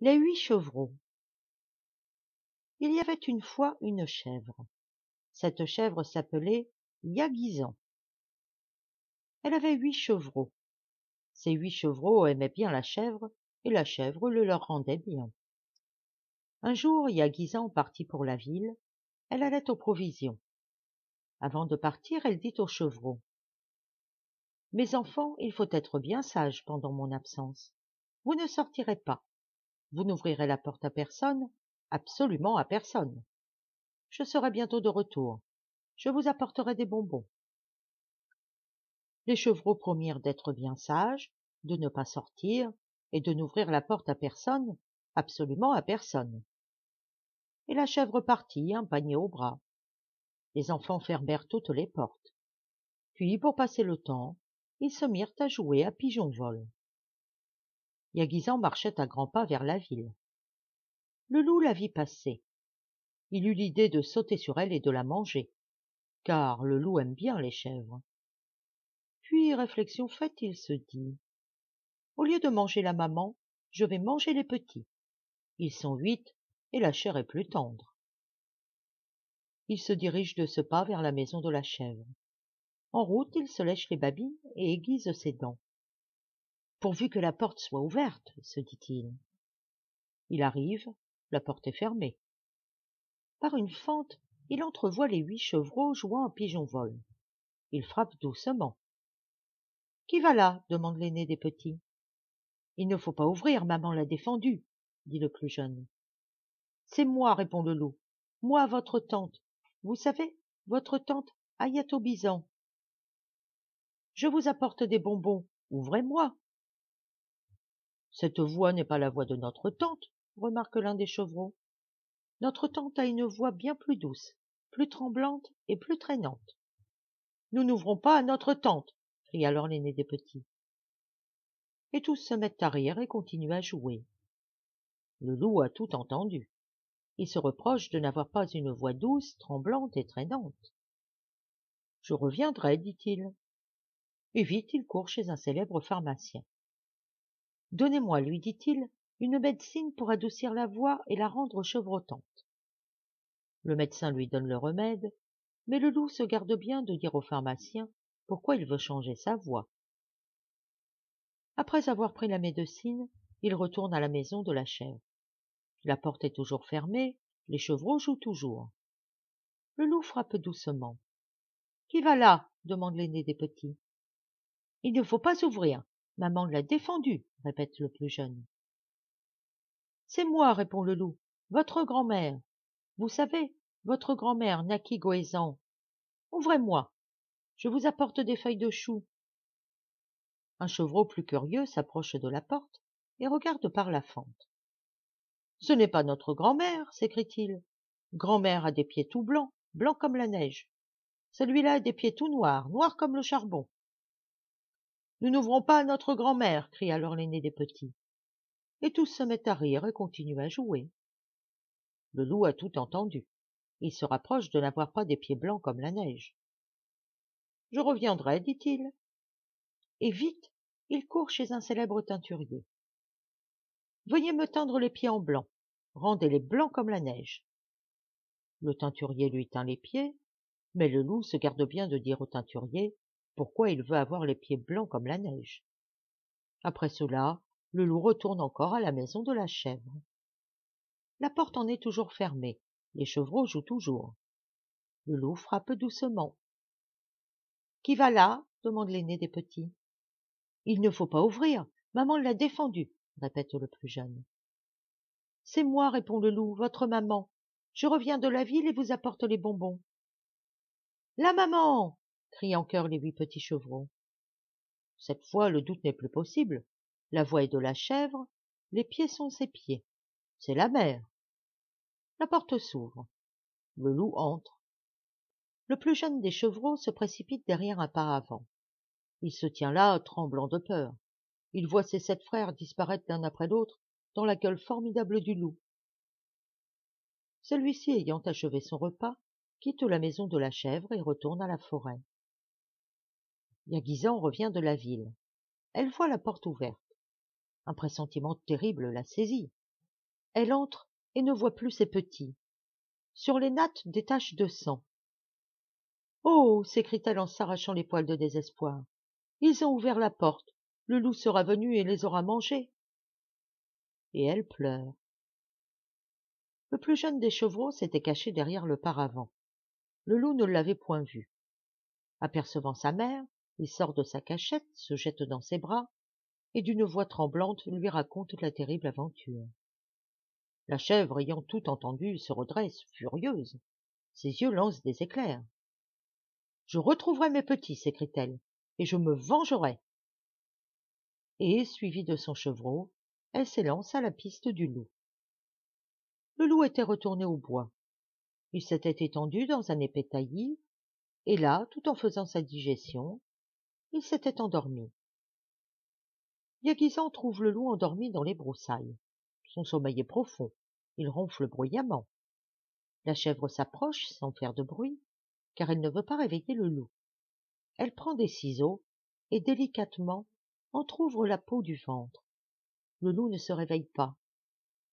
Les 8 chevreaux. Il y avait une fois une chèvre. Cette chèvre s'appelait Yaguisan. Elle avait 8 chevreaux. Ces 8 chevreaux aimaient bien la chèvre, et la chèvre le leur rendait bien. Un jour, Yaguisan partit pour la ville. Elle allait aux provisions. Avant de partir, elle dit aux chevreaux: « Mes enfants, il faut être bien sages pendant mon absence. Vous ne sortirez pas. Vous n'ouvrirez la porte à personne, absolument à personne. Je serai bientôt de retour. Je vous apporterai des bonbons. » Les chevreaux promirent d'être bien sages, de ne pas sortir et de n'ouvrir la porte à personne, absolument à personne. Et la chèvre partit, un panier au bras. Les enfants fermèrent toutes les portes. Puis, pour passer le temps, ils se mirent à jouer à pigeon-vol. Yaguisan marchait à grands pas vers la ville. Le loup la vit passer. Il eut l'idée de sauter sur elle et de la manger, car le loup aime bien les chèvres. Puis, réflexion faite, il se dit: « Au lieu de manger la maman, je vais manger les petits. Ils sont 8 et la chair est plus tendre. » Il se dirige de ce pas vers la maison de la chèvre. En route, il se lèche les babines et aiguise ses dents. « Pourvu que la porte soit ouverte, » se dit-il. Il arrive, la porte est fermée. Par une fente, il entrevoit les 8 chevreaux jouant à pigeon-vol. Il frappe doucement. « Qui va là ?» demande l'aîné des petits. « Il ne faut pas ouvrir, maman l'a défendu, » dit le plus jeune. « C'est moi, » répond le loup. « Moi, votre tante. Vous savez, votre tante Ayatobizan. Je vous apporte des bonbons. Ouvrez-moi. » « Cette voix n'est pas la voix de notre tante, » remarque l'un des chevreaux. « Notre tante a une voix bien plus douce, plus tremblante et plus traînante. »« Nous n'ouvrons pas à notre tante, » crie alors l'aîné des petits. Et tous se mettent à rire et continuent à jouer. Le loup a tout entendu. Il se reproche de n'avoir pas une voix douce, tremblante et traînante. « Je reviendrai, dit-il. » Et vite il court chez un célèbre pharmacien. « Donnez-moi, lui dit-il, une médecine pour adoucir la voix et la rendre chevrotante. » Le médecin lui donne le remède, mais le loup se garde bien de dire au pharmacien pourquoi il veut changer sa voix. Après avoir pris la médecine, il retourne à la maison de la chèvre. La porte est toujours fermée, les chevreaux jouent toujours. Le loup frappe doucement. « Qui va là ?» demande l'aîné des petits. « Il ne faut pas ouvrir, maman l'a défendu, » répète le plus jeune. « C'est moi, » répond le loup, « votre grand-mère. Vous savez, votre grand-mère Naki Goézan. Ouvrez-moi, je vous apporte des feuilles de chou. » Un chevreau plus curieux s'approche de la porte et regarde par la fente. « Ce n'est pas notre grand-mère, s'écrie-t-il. Grand-mère a des pieds tout blancs, blancs comme la neige. Celui-là a des pieds tout noirs, noirs comme le charbon. »« Nous n'ouvrons pas à notre grand-mère, » crie alors l'aîné des petits. Et tous se mettent à rire et continuent à jouer. Le loup a tout entendu. Il se rapproche de n'avoir pas des pieds blancs comme la neige. « Je reviendrai, dit-il. » Et vite, il court chez un célèbre teinturier. « Veuillez me teindre les pieds en blanc. Rendez-les blancs comme la neige. » Le teinturier lui teint les pieds, mais le loup se garde bien de dire au teinturier pourquoi il veut avoir les pieds blancs comme la neige. Après cela, le loup retourne encore à la maison de la chèvre. La porte en est toujours fermée, les chevreaux jouent toujours. Le loup frappe doucement. « Qui va là ?» demande l'aîné des petits. « Il ne faut pas ouvrir, maman l'a défendu, » répète le plus jeune. « C'est moi, » répond le loup, « votre maman. Je reviens de la ville et vous apporte les bonbons. »« La maman !» crient en chœur les 8 petits chevreaux. Cette fois, le doute n'est plus possible. La voix est de la chèvre, les pieds sont ses pieds. C'est la mère. La porte s'ouvre. Le loup entre. Le plus jeune des chevreaux se précipite derrière un paravent. Il se tient là, tremblant de peur. Il voit ses 7 frères disparaître l'un après l'autre dans la gueule formidable du loup. Celui-ci, ayant achevé son repas, quitte la maison de la chèvre et retourne à la forêt. Yaguisan revient de la ville. Elle voit la porte ouverte. Un pressentiment terrible la saisit. Elle entre et ne voit plus ses petits. Sur les nattes, des taches de sang. « Oh !» s'écrie-t-elle en s'arrachant les poils de désespoir. « Ils ont ouvert la porte. Le loup sera venu et les aura mangés. » Et elle pleure. Le plus jeune des chevreaux s'était caché derrière le paravent. Le loup ne l'avait point vu. Apercevant sa mère, il sort de sa cachette, se jette dans ses bras, et d'une voix tremblante lui raconte la terrible aventure. La chèvre, ayant tout entendu, se redresse, furieuse. Ses yeux lancent des éclairs. « Je retrouverai mes petits, s'écrie-t-elle, et je me vengerai. » Et, suivie de son chevreau, elle s'élance à la piste du loup. Le loup était retourné au bois. Il s'était étendu dans un épais taillis, et là, tout en faisant sa digestion, il s'était endormi. Yaguisan trouve le loup endormi dans les broussailles. Son sommeil est profond, il ronfle bruyamment. La chèvre s'approche sans faire de bruit, car elle ne veut pas réveiller le loup. Elle prend des ciseaux et délicatement entr'ouvre la peau du ventre. Le loup ne se réveille pas.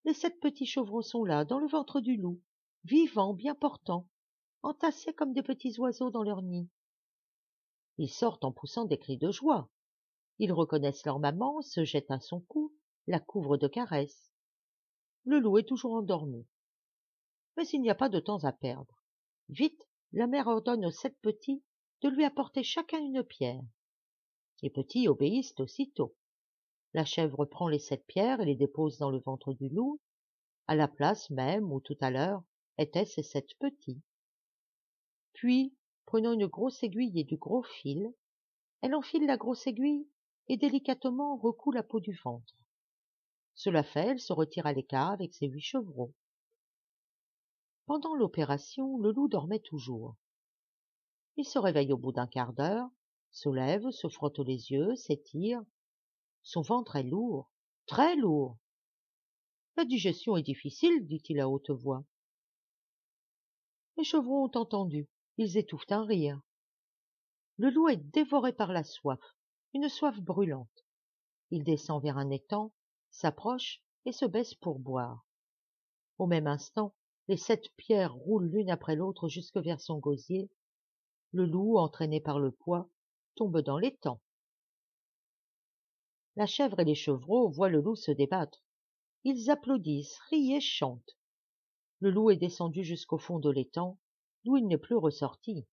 Les 7 petits chevrons sont là, dans le ventre du loup, vivants, bien portants, entassés comme des petits oiseaux dans leur nid. Ils sortent en poussant des cris de joie. Ils reconnaissent leur maman, se jettent à son cou, la couvrent de caresses. Le loup est toujours endormi. Mais il n'y a pas de temps à perdre. Vite, la mère ordonne aux 7 petits de lui apporter chacun une pierre. Les petits obéissent aussitôt. La chèvre prend les 7 pierres et les dépose dans le ventre du loup, à la place même où tout à l'heure étaient ces 7 petits. Puis, prenant une grosse aiguille et du gros fil, elle enfile la grosse aiguille et délicatement recoue la peau du ventre. Cela fait, elle se retire à l'écart avec ses 8 chevreaux. Pendant l'opération, le loup dormait toujours. Il se réveille au bout d'un quart d'heure, se lève, se frotte les yeux, s'étire. Son ventre est lourd, très lourd. La digestion est difficile, dit-il à haute voix. Les chevrons ont entendu, ils étouffent un rire. Le loup est dévoré par la soif, une soif brûlante. Il descend vers un étang, s'approche et se baisse pour boire. Au même instant, les 7 pierres roulent l'une après l'autre jusque vers son gosier. Le loup, entraîné par le poids, tombe dans l'étang. La chèvre et les chevreaux voient le loup se débattre. Ils applaudissent, rient et chantent. Le loup est descendu jusqu'au fond de l'étang, d'où il n'est plus ressorti.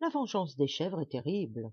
La vengeance des chèvres est terrible.